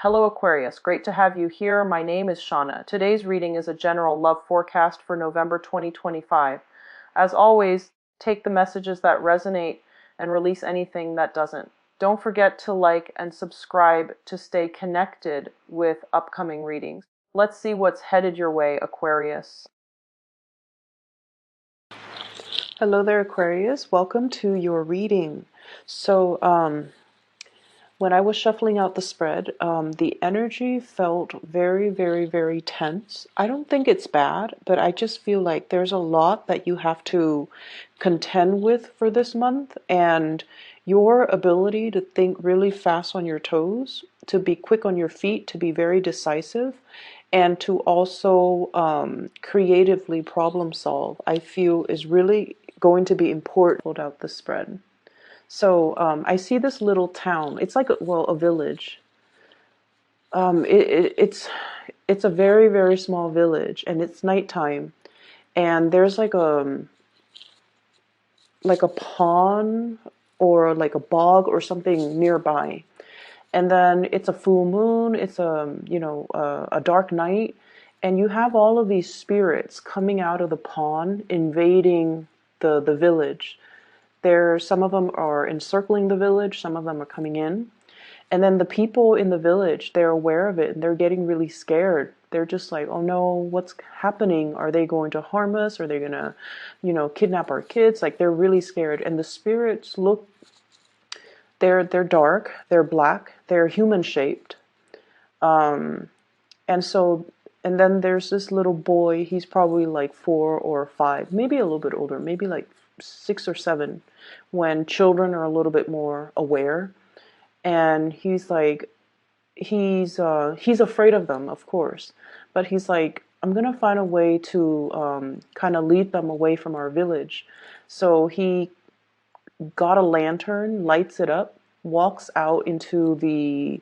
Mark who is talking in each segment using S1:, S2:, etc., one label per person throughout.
S1: Hello Aquarius, great to have you here. My name is Shauna. Today's reading is a general love forecast for November 2025. As always, take the messages that resonate and release anything that doesn't. Don't forget to like and subscribe to stay connected with upcoming readings. Let's see what's headed your way, Aquarius.
S2: Hello there, Aquarius. Welcome to your reading. When I was shuffling out the spread, the energy felt very, very, very tense. I don't think it's bad, but I just feel like there's a lot that you have to contend with for this month, and your ability to think really fast on your toes, to be quick on your feet, to be very decisive, and to also creatively problem solve, I feel is really going to be important. Hold out the spread. So I see this little town. It's like a village. It's a very, very small village, and it's nighttime, and there's like a pond or like a bog or something nearby. And then it's a full moon. It's a dark night, and you have all of these spirits coming out of the pond, invading the village. Some of them are encircling the village, some of them are coming in. And then the people in the village, they're aware of it and they're getting really scared. They're just like, oh no, what's happening? Are they going to harm us? Are they going to, kidnap our kids? Like, they're really scared. And the spirits look, they're dark, they're black, they're human shaped. And so, and then there's this little boy, he's probably like 4 or 5, maybe a little bit older, maybe like 6 or 7, when children are a little bit more aware. And he's like, he's afraid of them, of course, but he's like, I'm gonna find a way to kind of lead them away from our village. So he got a lantern, lights it up, walks out into the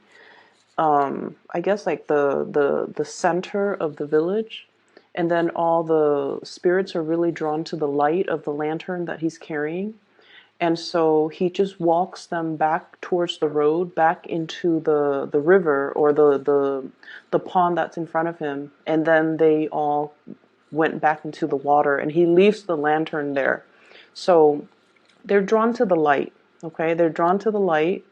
S2: I guess like the center of the village, and then all the spirits are really drawn to the light of the lantern that he's carrying. And so he just walks them back towards the road, back into the river or the pond that's in front of him. And then they all went back into the water, and he leaves the lantern there. So they're drawn to the light, okay? They're drawn to the light,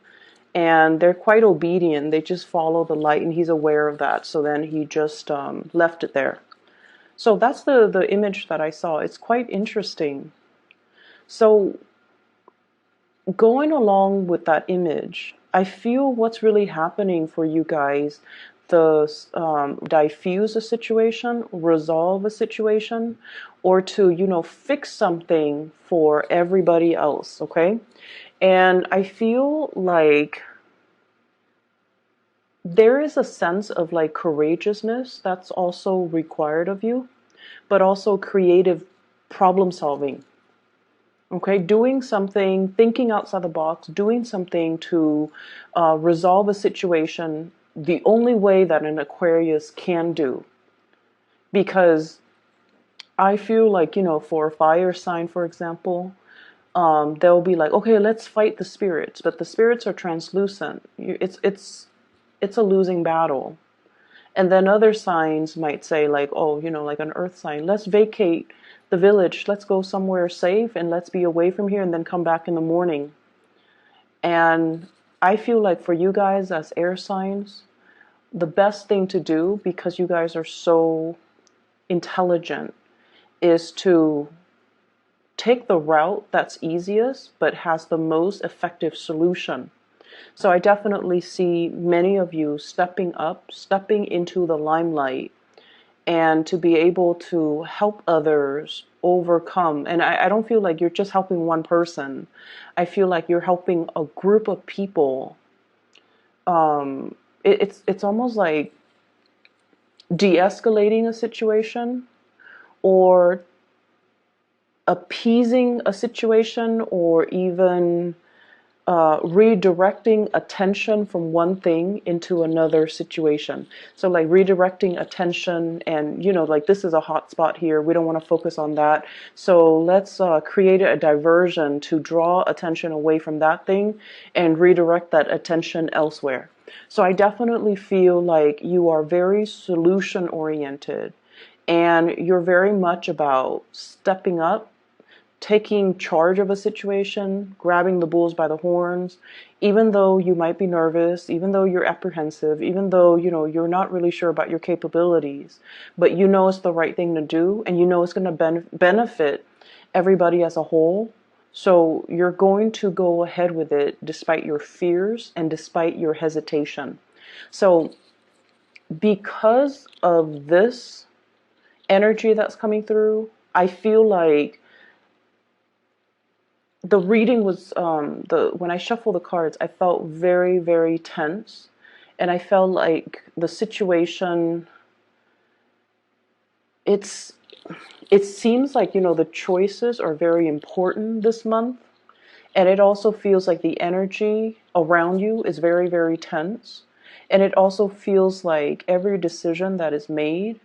S2: and they're quite obedient. They just follow the light, and he's aware of that. So then he just left it there. So that's the image that I saw. It's quite interesting. So going along with that image, I feel what's really happening for you guys, the diffuse a situation, resolve a situation, or to fix something for everybody else, okay? And I feel like there is a sense of like courageousness that's also required of you, but also creative problem solving. Okay, doing something, thinking outside the box, doing something to resolve a situation the only way that an Aquarius can do. Because I feel like, for a fire sign, for example, they'll be like, okay, let's fight the spirits, but the spirits are translucent. It's a losing battle. And then other signs might say like, oh, like an earth sign, let's vacate the village, let's go somewhere safe and let's be away from here and then come back in the morning. And I feel like for you guys as air signs, the best thing to do, because you guys are so intelligent, is to take the route that's easiest but has the most effective solution. So I definitely see many of you stepping up, stepping into the limelight, and to be able to help others overcome. And I don't feel like you're just helping one person. I feel like you're helping a group of people. It's almost like de-escalating a situation, or appeasing a situation, or even redirecting attention from one thing into another situation. So like redirecting attention, and like, this is a hot spot here, we don't want to focus on that, so let's create a diversion to draw attention away from that thing and redirect that attention elsewhere. So I definitely feel like you are very solution oriented, and you're very much about stepping up, taking charge of a situation, grabbing the bulls by the horns, even though you might be nervous, even though you're apprehensive, even though, you're not really sure about your capabilities, but you know it's the right thing to do, and you know it's going to benefit everybody as a whole. So you're going to go ahead with it despite your fears and despite your hesitation. So because of this energy that's coming through, I feel like the reading was the when I shuffle the cards, I felt very, very tense, and I felt like the situation. It's it seems like the choices are very important this month, and it also feels like the energy around you is very, very tense, and it also feels like every decision that is made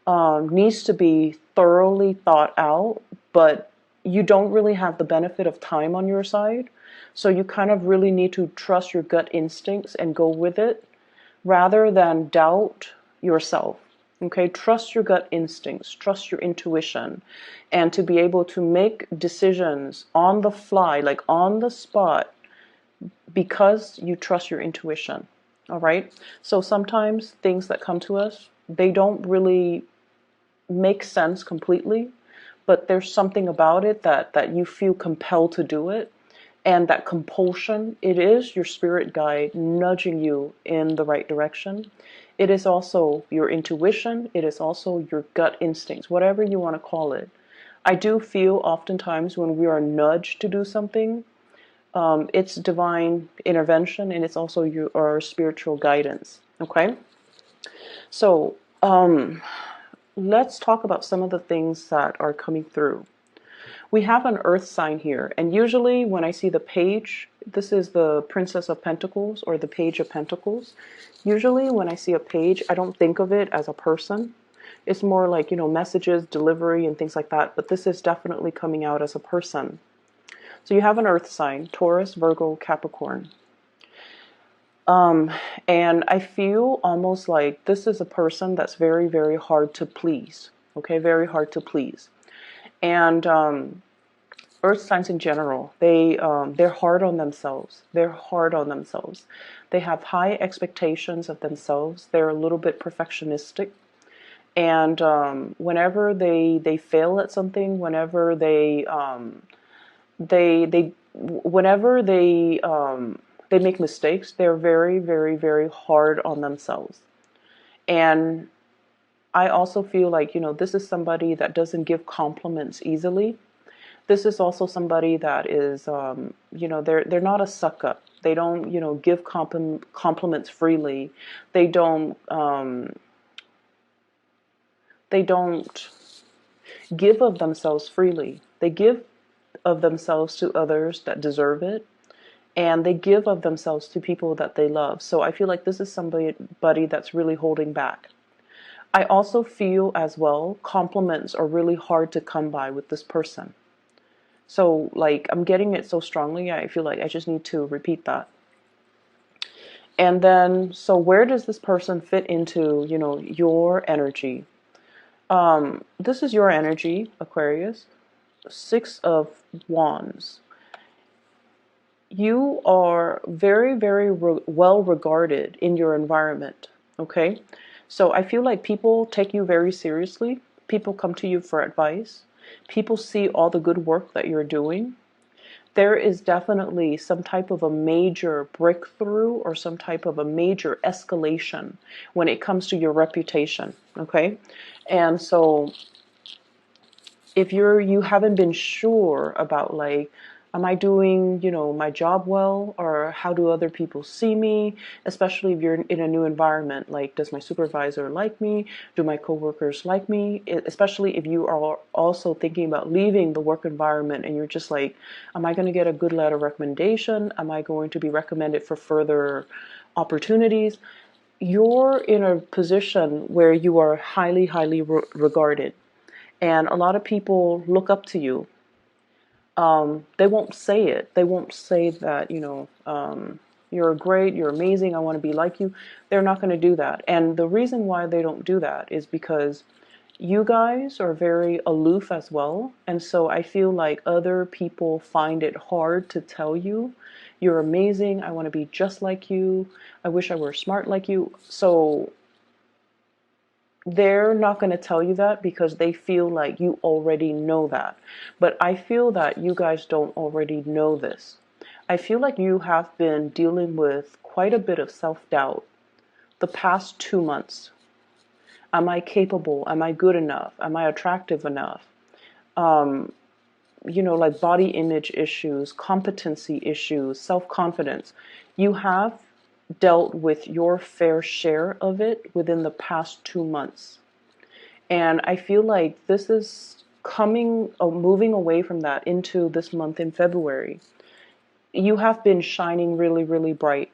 S2: needs to be thoroughly thought out, but you don't really have the benefit of time on your side. So you kind of really need to trust your gut instincts and go with it rather than doubt yourself. Okay, trust your gut instincts, trust your intuition, and to be able to make decisions on the fly, like on the spot, because you trust your intuition. All right, so sometimes things that come to us, they don't really make sense completely, but there's something about it that you feel compelled to do it. And that compulsion, it is your spirit guide nudging you in the right direction. It is also your intuition. It is also your gut instincts, whatever you want to call it. I do feel oftentimes when we are nudged to do something, it's divine intervention, and it's also our spiritual guidance. Okay? So, let's talk about some of the things that are coming through. We have an earth sign here, and usually when I see the page, this is the Princess of Pentacles or the Page of Pentacles. Usually when I see a page, I don't think of it as a person. It's more like, messages, delivery, and things like that, but this is definitely coming out as a person. So you have an earth sign, Taurus, Virgo, Capricorn. And I feel almost like this is a person that's very, very hard to please. Okay, very hard to please. And earth signs in general, they're hard on themselves. They're hard on themselves. They have high expectations of themselves. They're a little bit perfectionistic. And whenever they fail at something, whenever whenever they make mistakes, they're very, very, very hard on themselves. And I also feel like, this is somebody that doesn't give compliments easily. This is also somebody that is, they're not a suck up. They don't, give compliments freely. They don't give of themselves freely. They give of themselves to others that deserve it, and they give of themselves to people that they love. So I feel like this is somebody that's really holding back. I also feel as well compliments are really hard to come by with this person. So like I'm getting it so strongly, I feel like I just need to repeat that. And then, so where does this person fit into, your energy? This is your energy, Aquarius. Six of Wands. You are very, very well regarded in your environment. Okay. So I feel like people take you very seriously. People come to you for advice. People see all the good work that you're doing. There is definitely some type of a major breakthrough or some type of a major escalation when it comes to your reputation. Okay. And so if you haven't been sure about like, am I doing, my job well, or how do other people see me, especially if you're in a new environment, like does my supervisor like me, do my coworkers like me, especially if you are also thinking about leaving the work environment and you're just like, am I going to get a good letter of recommendation, am I going to be recommended for further opportunities? You're in a position where you are highly, highly regarded. And a lot of people look up to you. They won't say it. They won't say that, you're great, you're amazing, I want to be like you. They're not going to do that. And the reason why they don't do that is because you guys are very aloof as well. And so I feel like other people find it hard to tell you, you're amazing, I want to be just like you, I wish I were smart like you. So they're not going to tell you that because they feel like you already know that. But I feel that you guys don't already know this. I feel like you have been dealing with quite a bit of self-doubt the past 2 months. Am I capable? Am I good enough? Am I attractive enough? Like body image issues, competency issues, self-confidence. You have dealt with your fair share of it within the past 2 months. And I feel like this is moving away from that into this month in February. You have been shining really, really bright.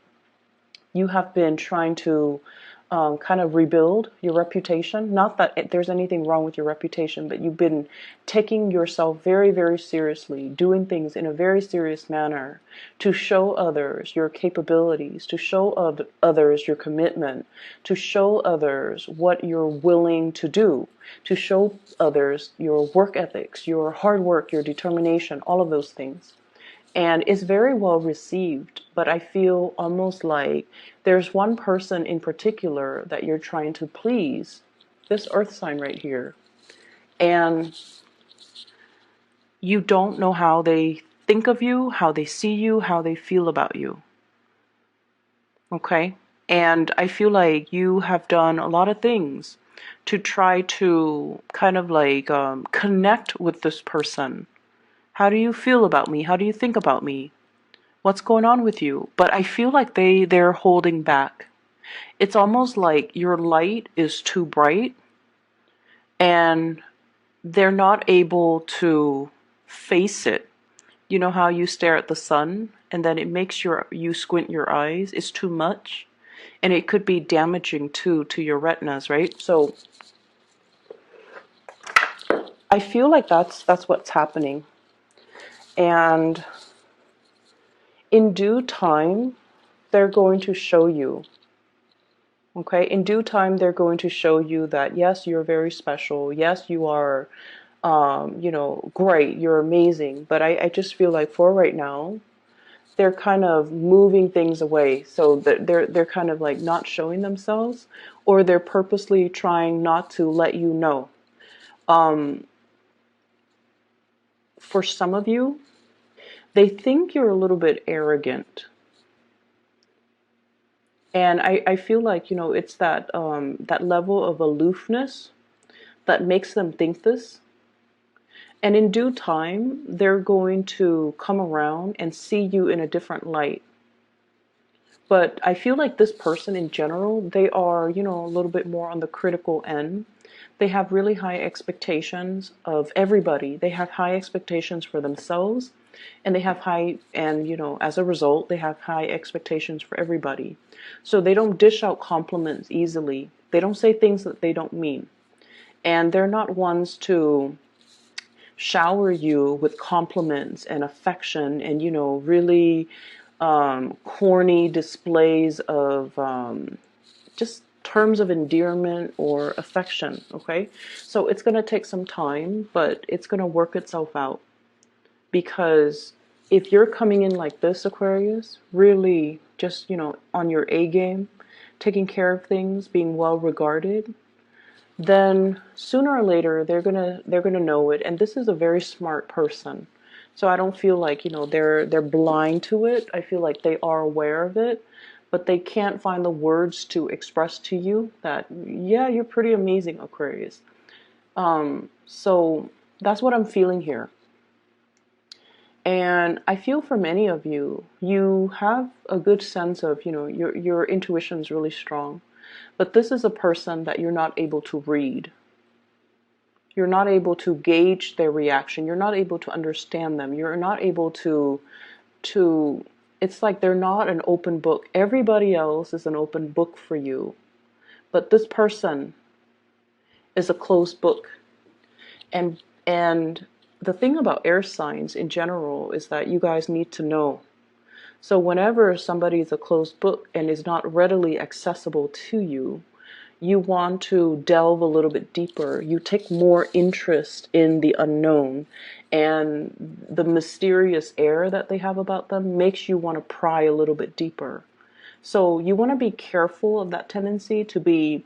S2: You have been trying to kind of rebuild your reputation. Not that there's anything wrong with your reputation, but you've been taking yourself very, very seriously, doing things in a very serious manner to show others your capabilities, to show others your commitment, to show others what you're willing to do, to show others your work ethics, your hard work, your determination, all of those things. And it's very well received, but I feel almost like there's one person in particular that you're trying to please, this earth sign right here, and you don't know how they think of you, how they see you, how they feel about you. Okay? And I feel like you have done a lot of things to try to kind of like connect with this person. How do you feel about me? How do you think about me? What's going on with you? But I feel like they're holding back. It's almost like your light is too bright and they're not able to face it. You know how you stare at the sun and then it makes you squint your eyes? It's too much. And it could be damaging too to your retinas, right? So I feel like that's what's happening. And in due time, they're going to show you. Okay, in due time, they're going to show you that, yes, you're very special. Yes, you are, great. You're amazing. But I just feel like for right now, they're kind of moving things away. So that they're kind of like not showing themselves, or they're purposely trying not to let you know. For some of you, they think you're a little bit arrogant. And I feel like, it's that level of aloofness that makes them think this. And in due time, they're going to come around and see you in a different light. But I feel like this person in general, they are, a little bit more on the critical end. They have really high expectations of everybody. They have high expectations for themselves. And they have as a result, they have high expectations for everybody. So they don't dish out compliments easily. They don't say things that they don't mean. And they're not ones to shower you with compliments and affection and, really corny displays of just terms of endearment or affection, okay? So it's going to take some time, but it's going to work itself out. Because if you're coming in like this, Aquarius, really just, on your A game, taking care of things, being well regarded, then sooner or later they're gonna know it. And this is a very smart person. So I don't feel like, they're blind to it. I feel like they are aware of it, but they can't find the words to express to you that, yeah, you're pretty amazing, Aquarius. So that's what I'm feeling here. And I feel for many of you, you have a good sense of, your intuition is really strong. But this is a person that you're not able to read. You're not able to gauge their reaction. You're not able to understand them. You're not able to, it's like they're not an open book. Everybody else is an open book for you. But this person is a closed book. And the thing about air signs in general is that you guys need to know So whenever somebody is a closed book and is not readily accessible to you, you want to delve a little bit deeper. You take more interest in the unknown, and the mysterious air that they have about them makes you want to pry a little bit deeper. So you want to be careful of that tendency to be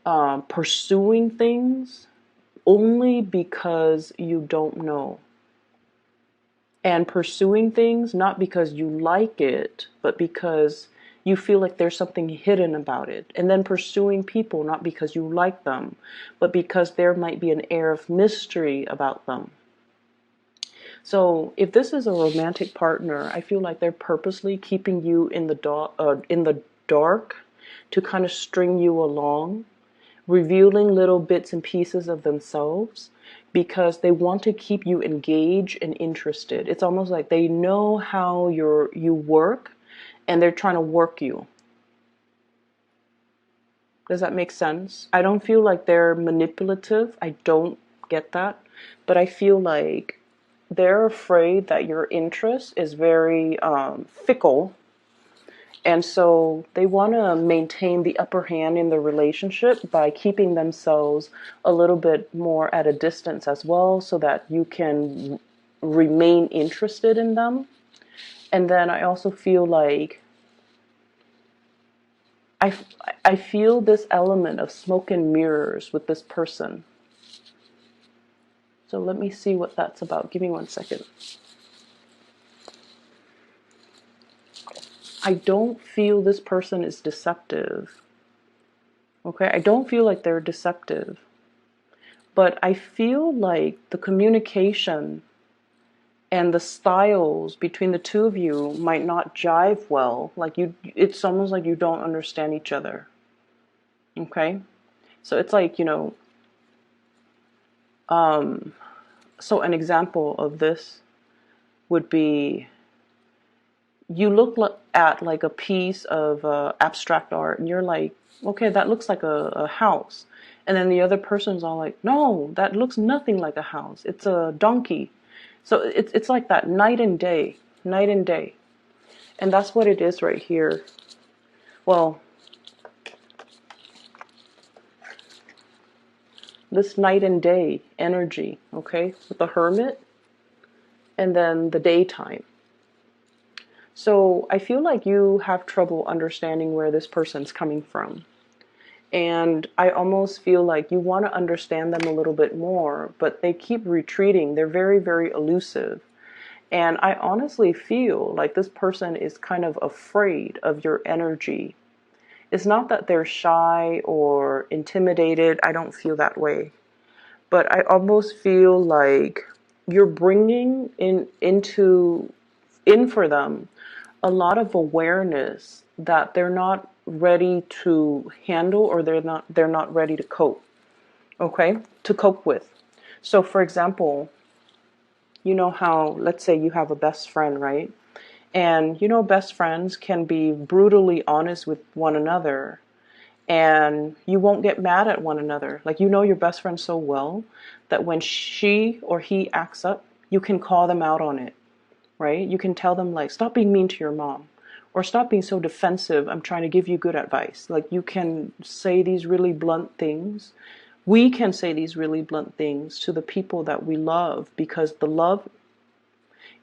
S2: pursuing things only because you don't know. And pursuing things not because you like it, but because you feel like there's something hidden about it. And then pursuing people not because you like them, but because there might be an air of mystery about them. So if this is a romantic partner, I feel like they're purposely keeping you in the dark to kind of string you along, revealing little bits and pieces of themselves because they want to keep you engaged and interested. It's almost like they know how you work and they're trying to work you. Does that make sense? I don't feel like they're manipulative. I don't get that. But I feel like they're afraid that your interest is very fickle. And so they want to maintain the upper hand in the relationship by keeping themselves a little bit more at a distance as well so that you can remain interested in them. And then I also feel like I, I feel this element of smoke and mirrors with this person. So let me see what that's about. Give me 1 second. I don't feel this person is deceptive. Okay, I don't feel like they're deceptive. But I feel like the communication and the styles between the two of you might not jive well. Like it's almost like you don't understand each other. Okay? So it's like, so an example of this would be you look at like a piece of abstract art and you're like, okay, that looks like a house. And then the other person's all like, no, that looks nothing like a house. It's a donkey. So it's like that night and day, night and day. And that's what it is right here. Well, this night and day energy, okay, with the hermit and then the daytime. So I feel like you have trouble understanding where this person's coming from. And I almost feel like you want to understand them a little bit more, but they keep retreating. They're very, very elusive. And I honestly feel like this person is kind of afraid of your energy. It's not that they're shy or intimidated. I don't feel that way. But I almost feel like you're bringing in for them a lot of awareness that they're not ready to handle or they're not ready to cope. Okay? To cope with. So for example, you know how, let's say you have a best friend, right? And best friends can be brutally honest with one another and you won't get mad at one another. Like your best friend so well that when she or he acts up, you can call them out on it, right? You can tell them like, stop being mean to your mom or stop being so defensive. I'm trying to give you good advice. Like you can say these really blunt things. We can say these really blunt things to the people that we love because the love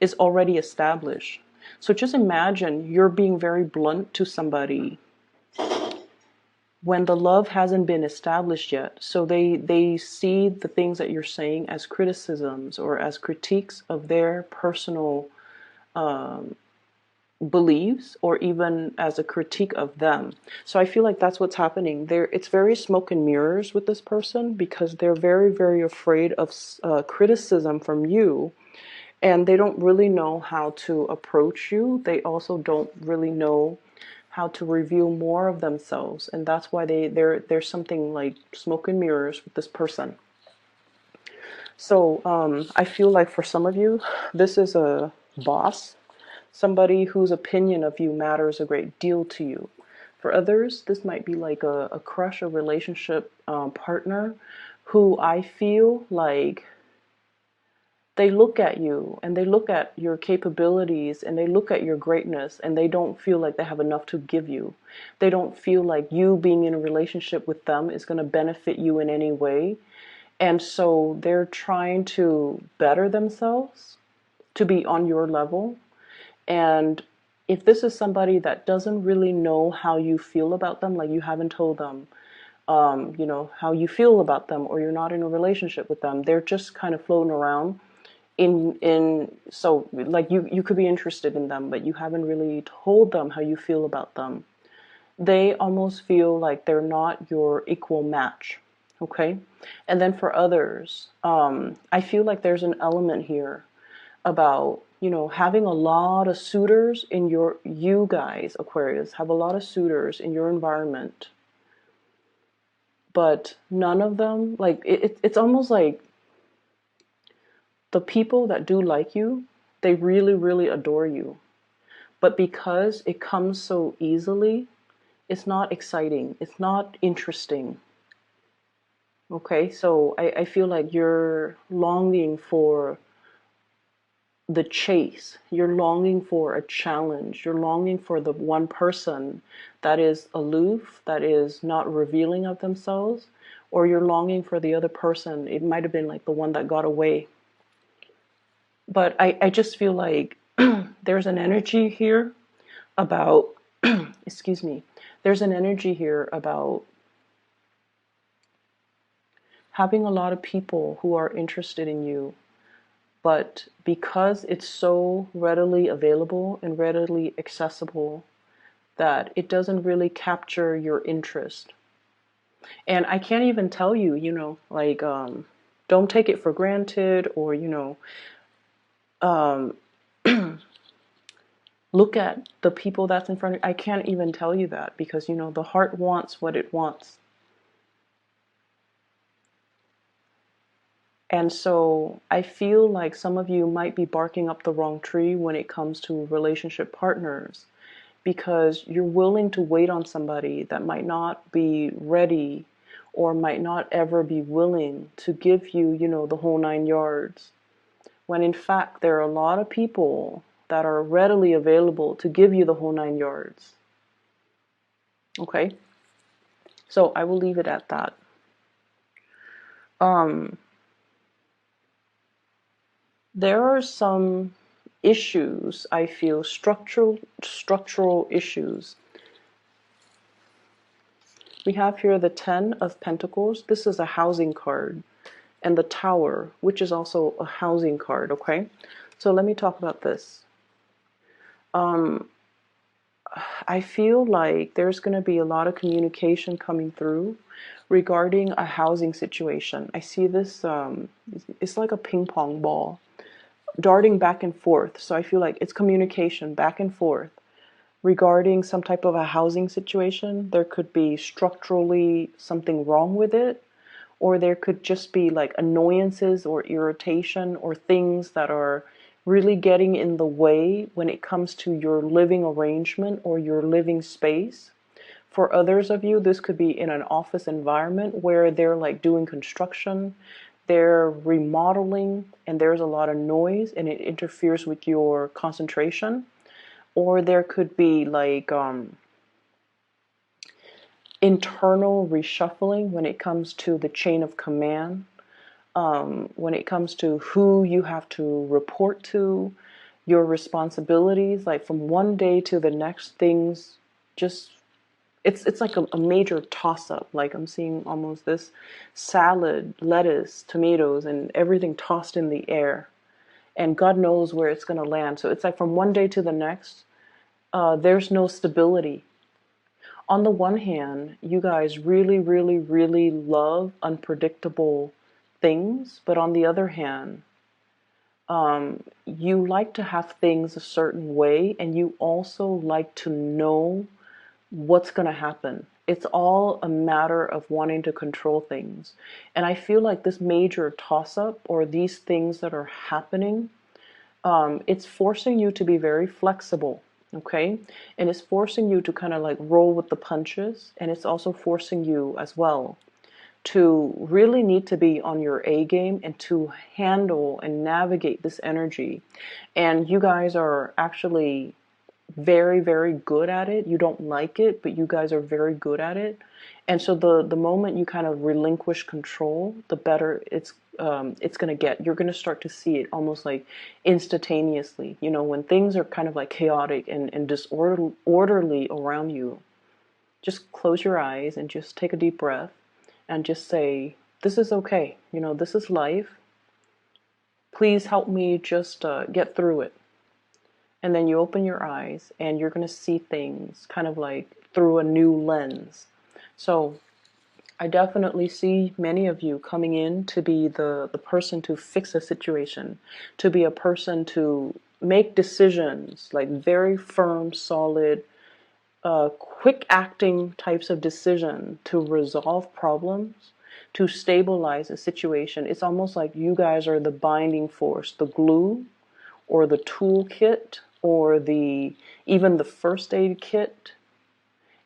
S2: is already established. So just imagine you're being very blunt to somebody when the love hasn't been established yet. So they see the things that you're saying as criticisms or as critiques of their personal beliefs or even as a critique of them. So I feel like that's what's happening there. It's very smoke and mirrors with this person because they're very, very afraid of criticism from you. And they don't really know how to approach you. They also don't really know how to reveal more of themselves. And that's why there's something like smoke and mirrors with this person. So I feel like for some of you, this is a boss, somebody whose opinion of you matters a great deal to you. For others, this might be like a crush, a relationship partner who I feel like they look at you and they look at your capabilities and they look at your greatness and they don't feel like they have enough to give you. They don't feel like you being in a relationship with them is going to benefit you in any way. And so they're trying to better themselves to be on your level. And if this is somebody that doesn't really know how you feel about them, like you haven't told them, how you feel about them, or you're not in a relationship with them, they're just kind of floating around so like you could be interested in them, but you haven't really told them how you feel about them. They almost feel like they're not your equal match. Okay. And then for others, I feel like there's an element here about, having a lot of suitors in you guys, Aquarius, have a lot of suitors in your environment, but none of them, like, it's almost like the people that do like you, they really, really adore you. But because it comes so easily, it's not exciting. It's not interesting. Okay, so I feel like you're longing for the chase. You're longing for a challenge. You're longing for the one person that is aloof, that is not revealing of themselves, or you're longing for the other person. It might have been like the one that got away. But I just feel like there's an energy here about, excuse me, there's an energy here about having a lot of people who are interested in you, but because it's so readily available and readily accessible, that it doesn't really capture your interest. And I can't even tell you, like, don't take it for granted, or, um, look at the people that's in front of you. I can't even tell you that because, the heart wants what it wants. And so I feel like some of you might be barking up the wrong tree when it comes to relationship partners, because you're willing to wait on somebody that might not be ready or might not ever be willing to give you, the whole 9 yards. When in fact, there are a lot of people that are readily available to give you the whole 9 yards. Okay? So I will leave it at that. There are some issues, I feel, structural issues. We have here the 10 of Pentacles. This is a housing card. And the Tower, which is also a housing card, okay? So let me talk about this. I feel like there's going to be a lot of communication coming through regarding a housing situation. I see this, it's like a ping pong ball darting back and forth. So I feel like it's communication back and forth regarding some type of a housing situation. There could be structurally something wrong with it, or there could just be like annoyances or irritation or things that are really getting in the way when it comes to your living arrangement or your living space. For others of you, this could be in an office environment where they're like doing construction, they're remodeling, and there's a lot of noise and it interferes with your concentration. Or there could be like internal reshuffling when it comes to the chain of command, when it comes to who you have to report to, your responsibilities. Like from one day to the next, things just, it's like a major toss-up. Like I'm seeing almost this salad, lettuce, tomatoes, and everything tossed in the air. And God knows where it's going to land. So it's like from one day to the next, there's no stability. On the one hand, you guys really, really, really love unpredictable things. But on the other hand, you like to have things a certain way, and you also like to know what's going to happen. It's all a matter of wanting to control things. And I feel like this major toss-up, or these things that are happening, it's forcing you to be very flexible, okay? And it's forcing you to kind of like roll with the punches, and it's also forcing you as well to really need to be on your A game and to handle and navigate this energy. And you guys are actually very, very good at it. You don't like it, but you guys are very good at it. And so the moment you kind of relinquish control, the better it's going to get. You're going to start to see it almost like instantaneously. You know, when things are kind of like chaotic and disorderly around you, just close your eyes and just take a deep breath and just say, this is okay. You know, this is life. Please help me just get through it. And then you open your eyes and you're going to see things kind of like through a new lens. So I definitely see many of you coming in to be the person to fix a situation, to be a person to make decisions, like very firm, solid, quick acting types of decision to resolve problems, to stabilize a situation. It's almost like you guys are the binding force, the glue or the toolkit or the even the first aid kit,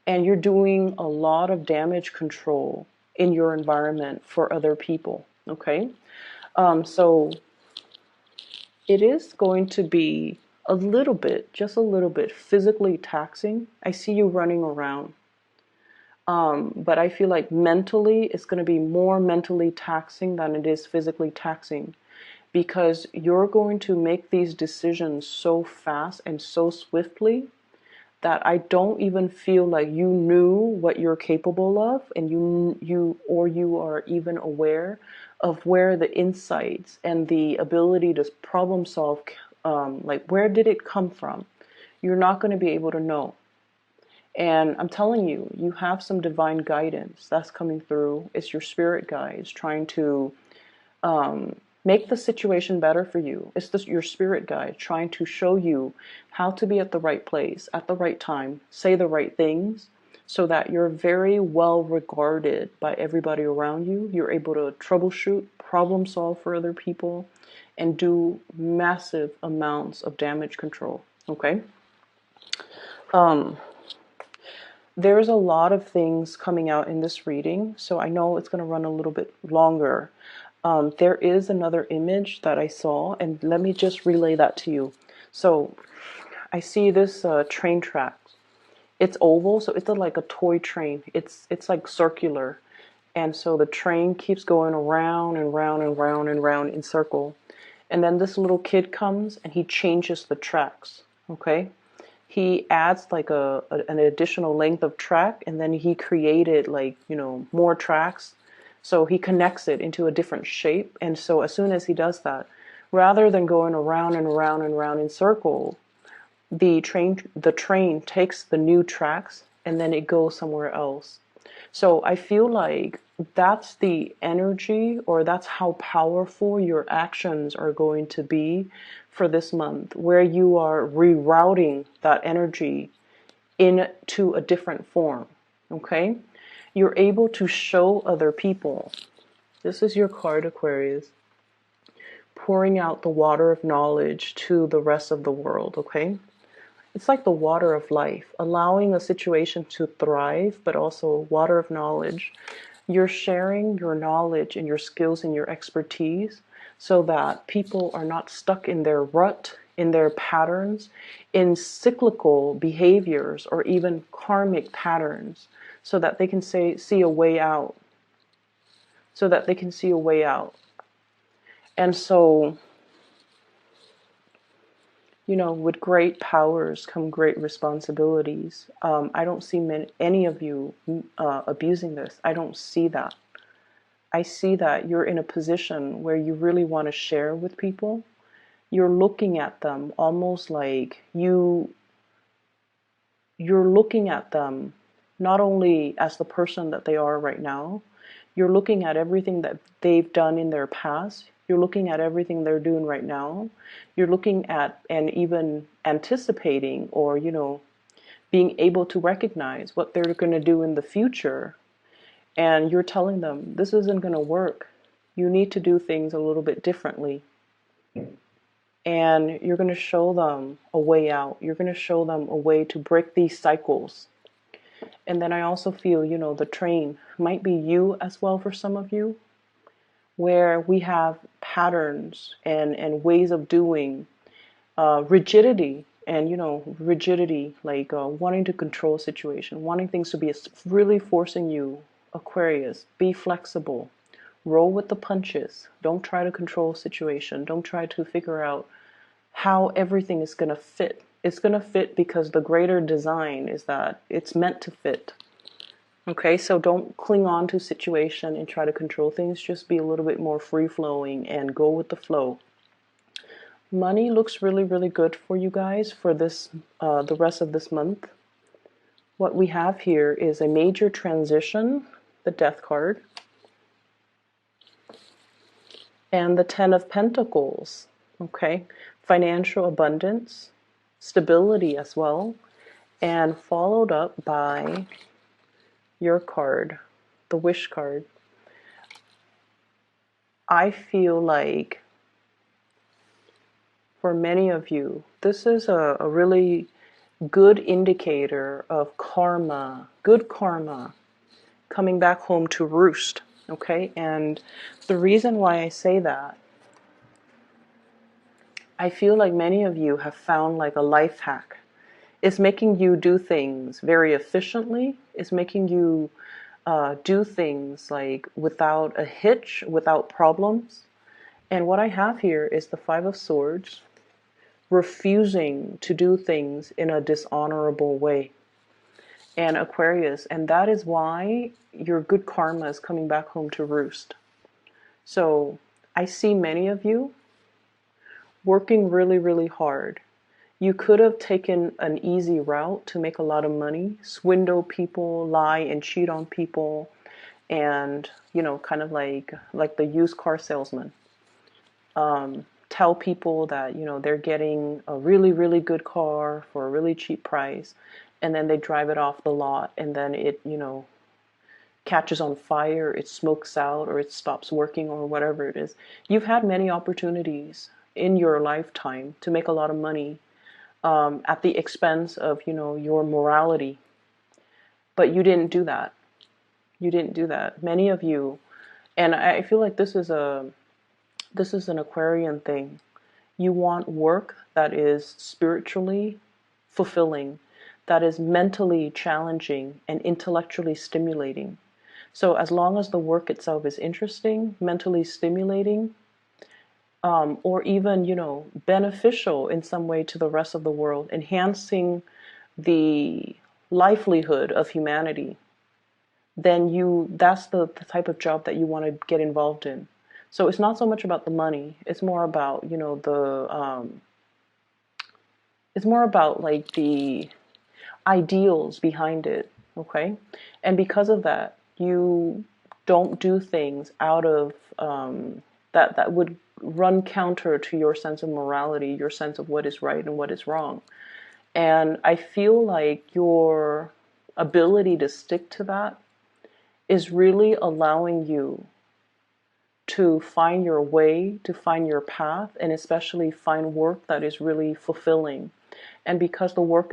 S2: and you're doing a lot of damage control in your environment for other people. Okay, so it is going to be a little bit, just a little bit physically taxing. I see you running around. But I feel like mentally, it's going to be more mentally taxing than it is physically taxing, because you're going to make these decisions so fast and so swiftly that I don't even feel like you knew what you're capable of, and you are even aware of where the insights and the ability to problem solve, like where did it come from? You're not going to be able to know. And I'm telling you, you have some divine guidance that's coming through. It's your spirit guides trying to make the situation better for you. It's your spirit guide trying to show you how to be at the right place, at the right time, say the right things, so that you're very well regarded by everybody around you. You're able to troubleshoot, problem solve for other people, and do massive amounts of damage control. Okay? There's a lot of things coming out in this reading, so I know it's going to run a little bit longer. There is another image that I saw, and let me just relay that to you. So I see this train track. It's oval, so it's like a toy train. It's like circular, and so the train keeps going around and round and round and round in circle. And then this little kid comes and he changes the tracks. Okay, he adds like an additional length of track, and then he created like, you know, more tracks. So he connects it into a different shape. And so as soon as he does that, rather than going around and around and around in circle, the train takes the new tracks and then it goes somewhere else. So I feel like that's the energy, or that's how powerful your actions are going to be for this month, where you are rerouting that energy into a different form. Okay? You're able to show other people. This is your card, Aquarius. Pouring out the water of knowledge to the rest of the world. Okay? It's like the water of life, allowing a situation to thrive, but also water of knowledge. You're sharing your knowledge and your skills and your expertise so that people are not stuck in their rut, in their patterns, in cyclical behaviors, or even karmic patterns, so that they can see a way out. So that they can see a way out. And so, you know, with great powers come great responsibilities. I don't see any of you abusing this. I don't see that. I see that you're in a position where you really want to share with people. You're looking at them almost like you're looking at them not only as the person that they are right now, you're looking at everything that they've done in their past. You're looking at everything they're doing right now. You're looking at and even anticipating, or, you know, being able to recognize what they're going to do in the future. And you're telling them, this isn't going to work. You need to do things a little bit differently. And you're going to show them a way out. You're going to show them a way to break these cycles. And then I also feel, the train might be you as well for some of you, where we have patterns and ways of doing, rigidity, and rigidity, like wanting to control a situation, wanting things to be really forcing you. Aquarius, be flexible, roll with the punches. Don't try to control a situation. Don't try to figure out how everything is going to fit. It's going to fit because the greater design is that it's meant to fit. Okay, so don't cling on to a situation and try to control things. Just be a little bit more free flowing and go with the flow. Money looks really, really good for you guys for this, the rest of this month. What we have here is a major transition, the Death card, and the Ten of Pentacles. Okay, financial abundance, stability as well, and followed up by your card, the Wish card. I feel like for many of you, this is a really good indicator of karma, good karma, coming back home to roost. Okay, and the reason why I say that, I feel like many of you have found like a life hack. It's making you do things very efficiently. It's making you do things like without a hitch, without problems. And what I have here is the Five of Swords, refusing to do things in a dishonorable way. And Aquarius, and that is why your good karma is coming back home to roost. So I see many of you working really, really hard. You could have taken an easy route to make a lot of money, swindle people, lie and cheat on people, and kind of like the used car salesman. Tell people that they're getting a really, really good car for a really cheap price, and then they drive it off the lot, and then it catches on fire, it smokes out, or it stops working, or whatever it is. You've had many opportunities in your lifetime to make a lot of money, at the expense of your morality, but you didn't do that. You didn't do that. Many of you, and I feel like this is an Aquarian thing. You want work that is spiritually fulfilling, that is mentally challenging and intellectually stimulating. So as long as the work itself is interesting, mentally stimulating, or even, beneficial in some way to the rest of the world, enhancing the livelihood of humanity, then that's the type of job that you want to get involved in. So it's not so much about the money. It's more about, it's more about like the ideals behind it. Okay. And because of that, you don't do things out of, that would run counter to your sense of morality, your sense of what is right and what is wrong. And I feel like your ability to stick to that is really allowing you to find your way, to find your path, and especially find work that is really fulfilling. And because the work is